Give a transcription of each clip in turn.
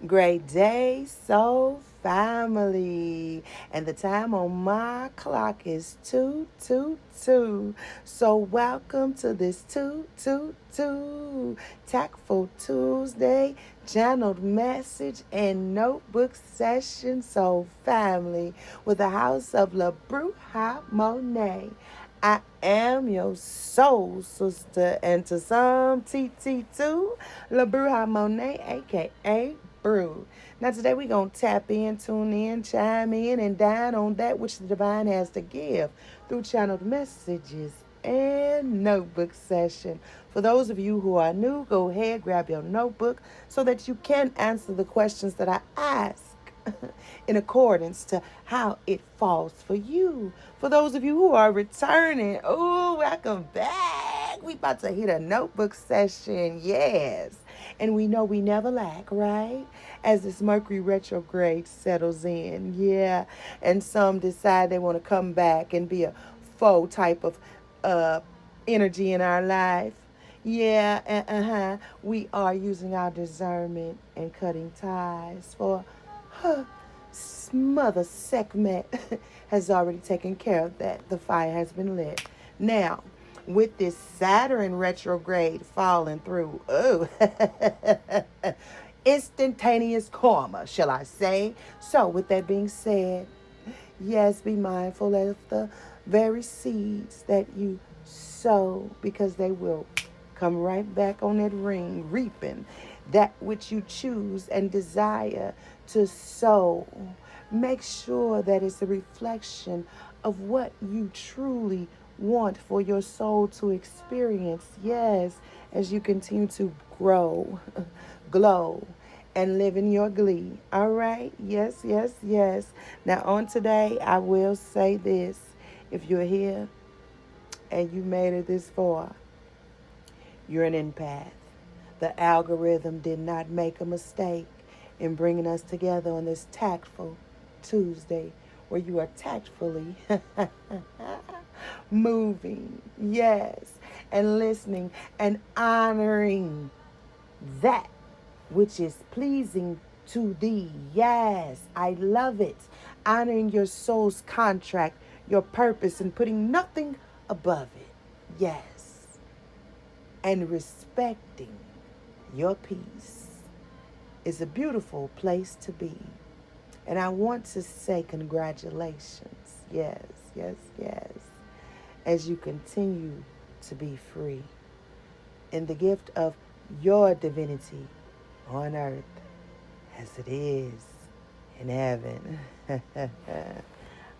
Great day, soul family. And the time on my clock is 222. So welcome to this 222 Tactful Tuesday channeled message and notebook session, soul family, with the house of La Bruja Monet. I am your soul sister, and to some, TT2, La Bruja Monet, aka Brew. Now, today we're going to tap in, tune in, chime in, and dine on that which the divine has to give through channeled messages and notebook session. For those of you who are new, go ahead, grab your notebook so that you can answer the questions that I ask in accordance to how it falls for you. For those of you who are returning, oh, welcome back. We about to hit a notebook session, yes. And we know we never lack, right? As this Mercury retrograde settles in, yeah. And some decide they want to come back and be a faux type of energy in our life. Yeah, we are using our discernment and cutting ties for Mother Sekhmet has already taken care of that. The fire has been lit. Now, with this Saturn retrograde falling through, oh, instantaneous karma, shall I say. So, with that being said, yes, be mindful of the very seeds that you sow, because they will come right back on that ring, reaping that which you choose and desire to sow. Make sure that it's a reflection of what you truly want for your soul to experience. Yes, as you continue to grow, glow, and live in your glee. All right? Yes, yes, yes. Now, on today, I will say this. If you're here and you made it this far, you're an empath. The algorithm did not make a mistake in bringing us together on this tactful Tuesday, where you are tactfully moving, yes, and listening and honoring that which is pleasing to thee. Yes, I love it. Honoring your soul's contract, your purpose, and putting nothing above it. Yes. And respecting your peace is a beautiful place to be. And I want to say congratulations. Yes, yes, yes. As you continue to be free in the gift of your divinity on earth as it is in heaven.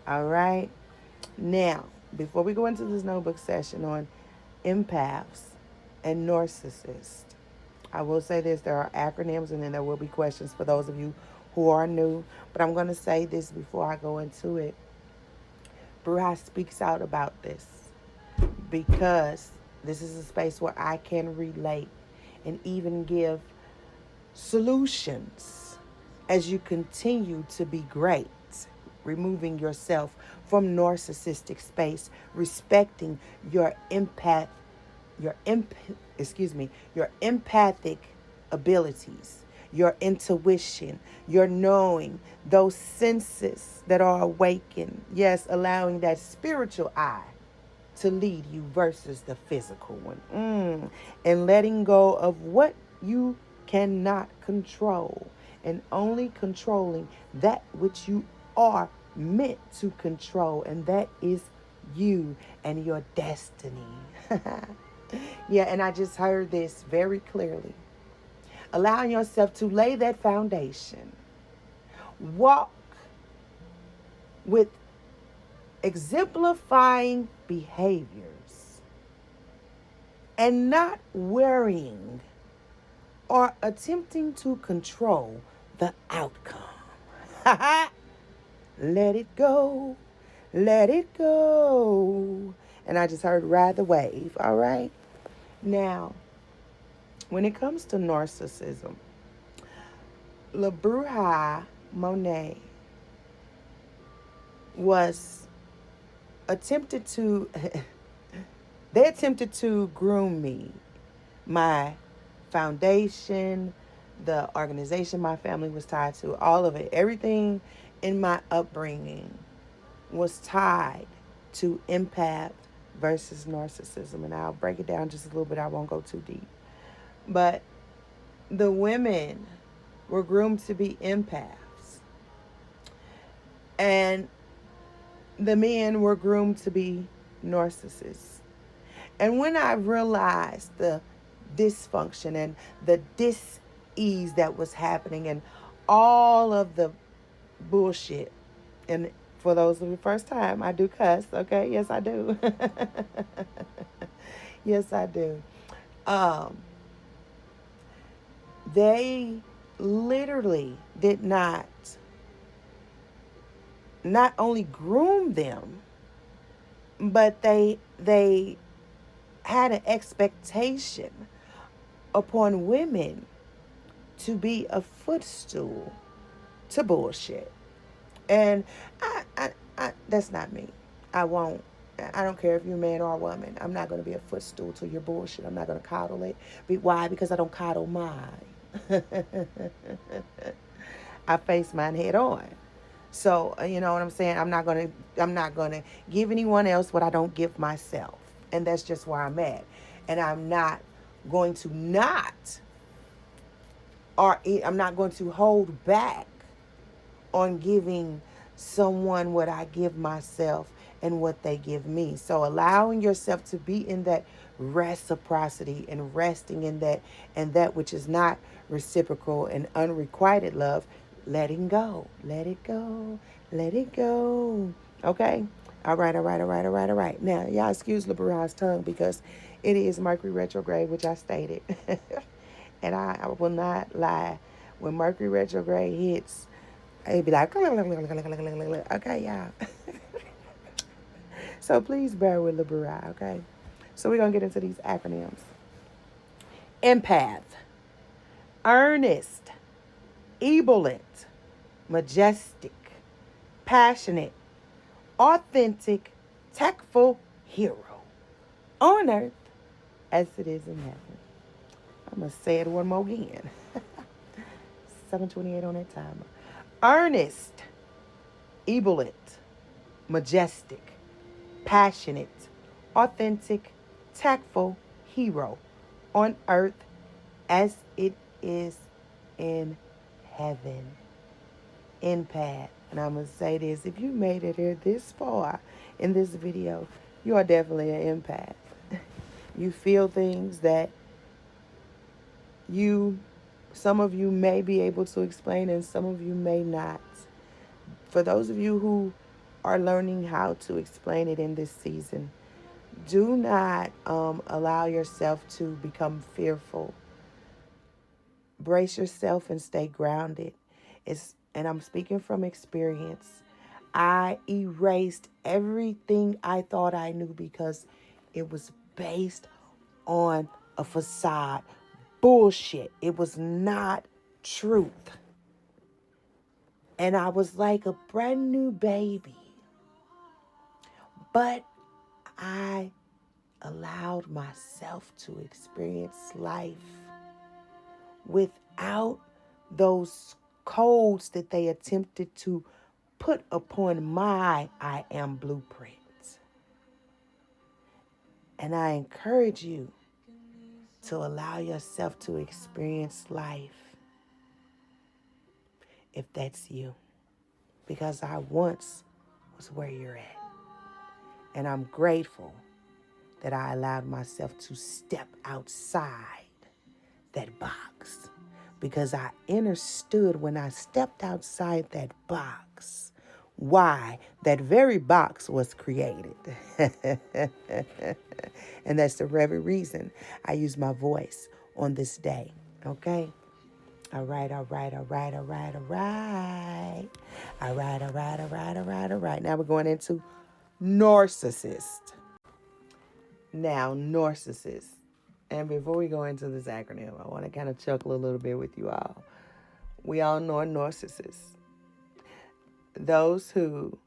All right. Now, before we go into this notebook session on empaths and narcissists, I will say this, there are acronyms and then there will be questions for those of you who are new. But I'm going to say this before I go into it. Bruja speaks out about this because this is a space where I can relate and even give solutions as you continue to be great, removing yourself from narcissistic space, respecting your your empathic abilities, your intuition, your knowing, those senses that are awakened. Yes, allowing that spiritual eye to lead you versus the physical one. And letting go of what you cannot control and only controlling that which you are meant to control, and that is you and your destiny. Yeah, and I just heard this very clearly. Allowing yourself to lay that foundation. Walk with exemplifying behaviors and not worrying or attempting to control the outcome. Let it go. Let it go. And I just heard ride the wave. All right. Now, when it comes to narcissism, La Bruja Monet was attempted to, they attempted to groom me, my foundation, the organization my family was tied to, all of it, everything in my upbringing was tied to empath versus narcissism. And I'll break it down just a little bit. I won't go too deep. But the women were groomed to be empaths, and the men were groomed to be narcissists. And when I realized the dysfunction and the dis-ease that was happening and all of the bullshit, and for those of the first time, I do cuss, okay? Yes, I do. Yes, I do. Um, they literally did not only groom them, but they had an expectation upon women to be a footstool to bullshit. And that's not me. I won't. I don't care if you're a man or a woman. I'm not going to be a footstool to your bullshit. I'm not going to coddle it. Why? Because I don't coddle mine. I face mine head on. So you know what I'm saying. I'm not gonna give anyone else what I don't give myself, and that's just where I'm at. And I'm not going to not, or I'm not going to hold back on giving someone what I give myself and what they give me. So allowing yourself to be in that reciprocity and resting in that, and that which is not reciprocal and unrequited love, letting go. Let it go. Let it go. Okay? All right, all right, all right, all right, all right. Now, y'all excuse LeBron's tongue because it is Mercury retrograde, which I stated. And I will not lie. When Mercury retrograde hits, it'd be like, okay, y'all. So please bear with Libera, okay? So we're going to get into these acronyms. Empath, earnest, ebullient, majestic, passionate, authentic, tactful hero. On earth as it is in heaven. I'm going to say it one more again. 7:28 on that timer. Earnest, ebullient, majestic, passionate, authentic, tactful hero on earth as it is in heaven. Empath. And I'm going to say this. If you made it here this far in this video, you are definitely an empath. You feel things that some of you may be able to explain and some of you may not. For those of you who are learning how to explain it in this season, do not allow yourself to become fearful. Brace yourself and stay grounded. And I'm speaking from experience. I erased everything I thought I knew because it was based on a facade. Bullshit. It was not truth. And I was like a brand new baby. But I allowed myself to experience life without those codes that they attempted to put upon my I am blueprint. And I encourage you to allow yourself to experience life if that's you. Because I once was where you're at. And I'm grateful that I allowed myself to step outside that box. Because I understood when I stepped outside that box why that very box was created. And that's the very reason I use my voice on this day. Okay? All right, all right, all right, all right, all right. All right, all right, all right, all right, all right. Now we're going into narcissist. Now, narcissist. And before we go into this acronym, I want to kind of chuckle a little bit with you all. We all know a narcissist. Those who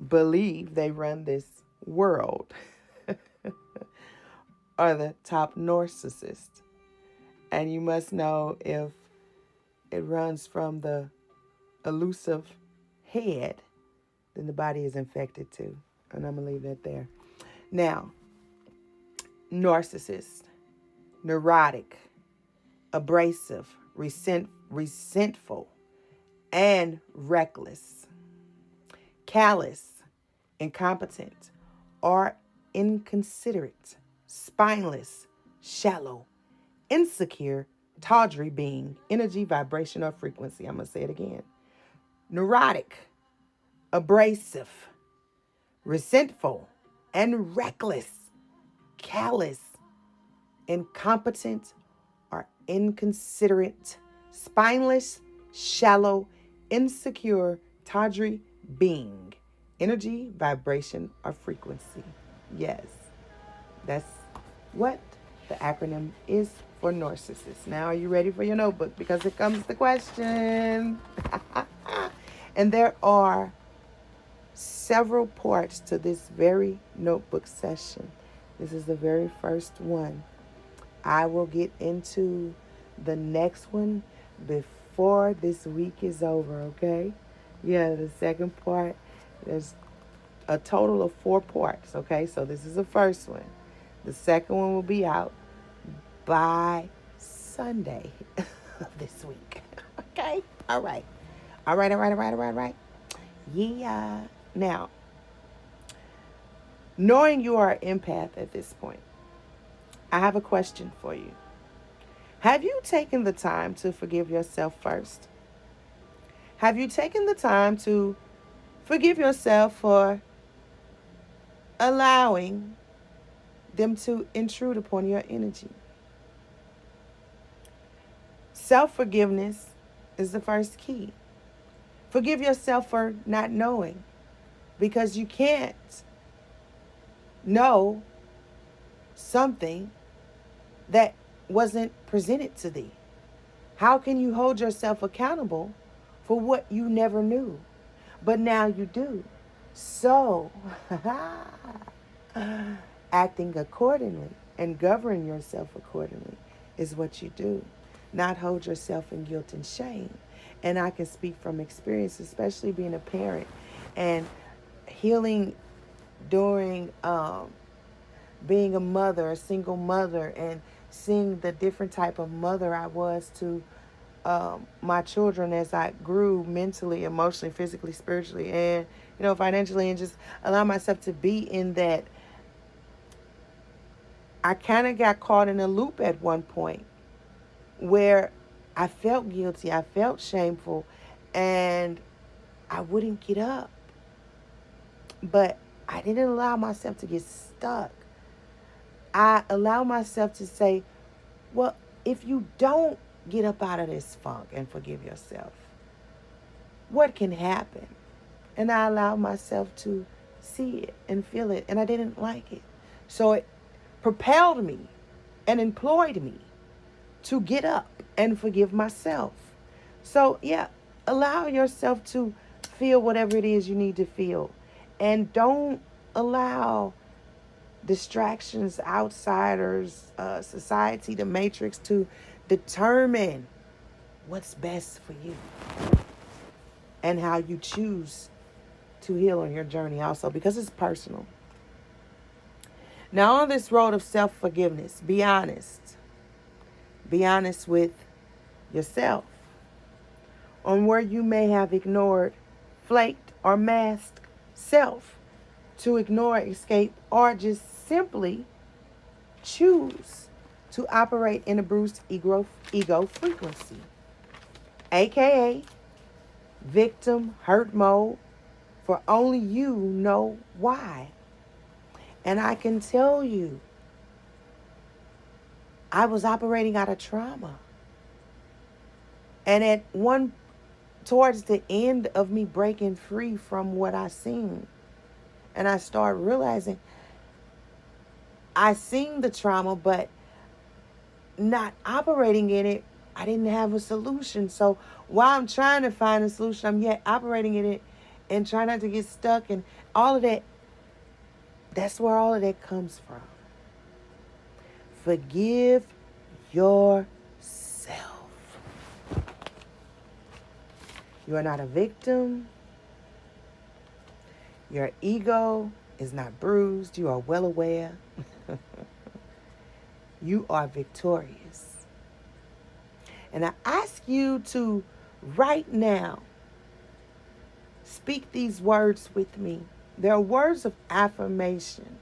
believe they run this world are the top narcissists. And you must know if it runs from the elusive head, then the body is infected too. And I'm going to leave that there. Now, narcissist, neurotic, abrasive, resentful, and reckless, callous, incompetent, or inconsiderate, spineless, shallow, insecure, tawdry being, energy, vibration, or frequency. I'm going to say it again. Neurotic, abrasive, resentful, and reckless, callous, incompetent, or inconsiderate, spineless, shallow, insecure, tawdry being, energy, vibration, or frequency. Yes, that's what the acronym is for narcissist. Now, are you ready for your notebook? Because here comes the question. And there are several parts to this very notebook session. This is the very first one. I will get into the next one before this week is over, okay? Yeah, the second part, there's a total of 4 parts, okay? So this is the first one. The second one will be out by Sunday of this week, okay? All right. Yeah. Now, knowing you are an empath at this point, I have a question for you. Have you taken the time to forgive yourself first? Have you taken the time to forgive yourself for allowing them to intrude upon your energy? Self-forgiveness is the first key. Forgive yourself for not knowing, because you can't know something that wasn't presented to thee. How can you hold yourself accountable for what you never knew, but now you do? So, acting accordingly and governing yourself accordingly is what you do. Not hold yourself in guilt and shame. And I can speak from experience, especially being a parent and healing during being a mother, a single mother, and seeing the different type of mother I was to my children as I grew mentally, emotionally, physically, spiritually, and financially, and just allow myself to be in that. I kind of got caught in a loop at one point where I felt guilty, I felt shameful, and I wouldn't get up. But I didn't allow myself to get stuck. I allowed myself to say, well, if you don't get up out of this funk and forgive yourself, what can happen? And I allowed myself to see it and feel it, and I didn't like it. So it propelled me and employed me to get up and forgive myself. So, yeah, allow yourself to feel whatever it is you need to feel. And don't allow distractions, outsiders, society, the matrix to determine what's best for you and how you choose to heal on your journey also, because it's personal. Now, on this road of self-forgiveness, be honest. Be honest with yourself on where you may have ignored, flaked, or masked self to ignore, escape, or just simply choose to operate in a bruised ego frequency, aka victim hurt mode, for only you know why. And I can tell you, I was operating out of trauma. And towards the end of me breaking free from what I seen, and I started realizing I seen the trauma, but not operating in it, I didn't have a solution. So while I'm trying to find a solution, I'm yet operating in it and trying not to get stuck and all of that. That's where all of that comes from. Forgive yourself. You are not a victim. Your ego is not bruised. You are well aware. You are victorious. And I ask you to right now speak these words with me. They're words of affirmation,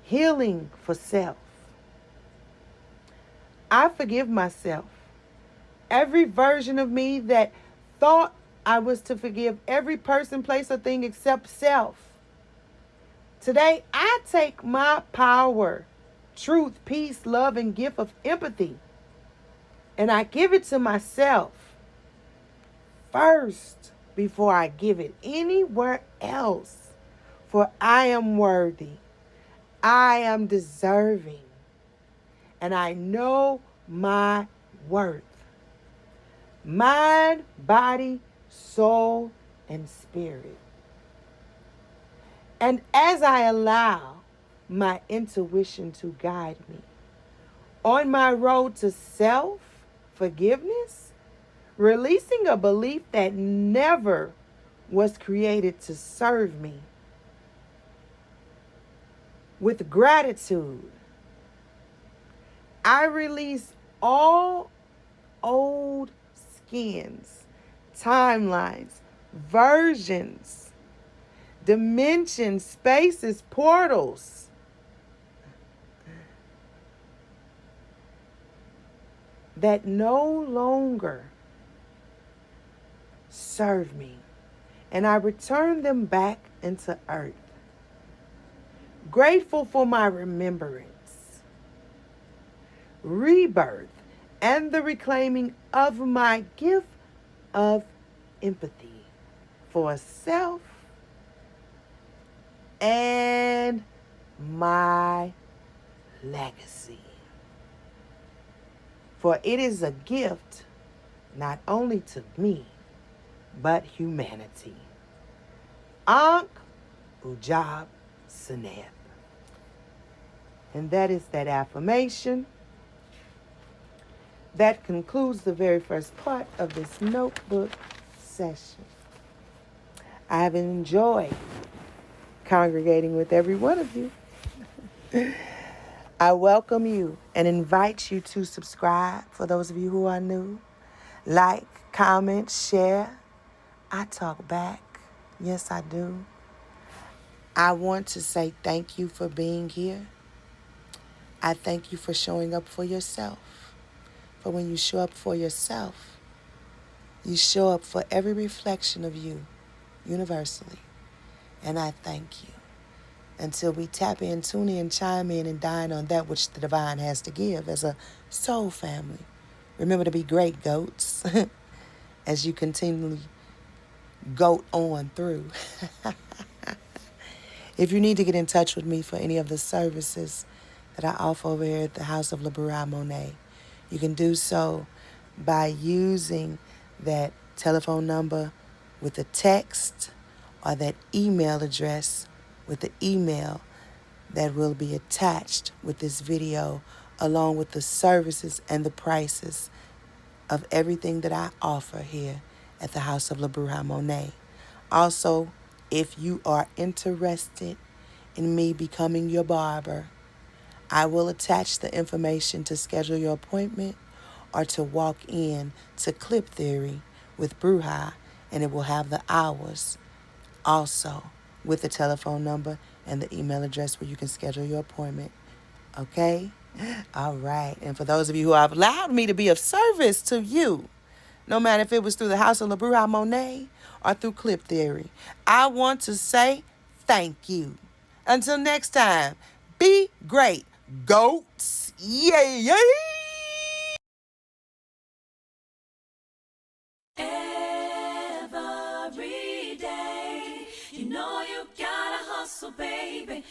healing for self. I forgive myself. Every version of me that thought I was to forgive every person, place, or thing except self. Today, I take my power, truth, peace, love, and gift of empathy, and I give it to myself first before I give it anywhere else. For I am worthy, I am deserving, and I know my worth. Mind, body, soul, and spirit. And as I allow my intuition to guide me on my road to self forgiveness, releasing a belief that never was created to serve me, with gratitude, I release all old skins, timelines, versions, dimensions, spaces, portals that no longer serve me. And I return them back into earth. Grateful for my remembrance, rebirth, and the reclaiming of my gift of empathy for self and my legacy. For it is a gift not only to me, but humanity. Ankh Ujab Seneb. And that is that affirmation. That concludes the very first part of this notebook session. I have enjoyed congregating with every one of you. I welcome you and invite you to subscribe for those of you who are new. Like, comment, share. I talk back. Yes, I do. I want to say thank you for being here. I thank you for showing up for yourself. For when you show up for yourself, you show up for every reflection of you universally. And I thank you. Until we tap in, tune in, chime in, and dine on that which the divine has to give as a soul family. Remember to be great goats as you continually goat on through. If you need to get in touch with me for any of the services that I offer over here at the House of Monet, you can do so by using that telephone number with a text or that email address with the email that will be attached with this video, along with the services and the prices of everything that I offer here at the House of Monet. Also, if you are interested in me becoming your barber, I will attach the information to schedule your appointment or to walk in to Clip Theory with Bruja, and it will have the hours also with the telephone number and the email address where you can schedule your appointment. Okay? All right. And for those of you who have allowed me to be of service to you, no matter if it was through the House of Monet or through Clip Theory, I want to say thank you. Until next time, be great, goats. Yay, yay! Every day, you know you gotta hustle, baby.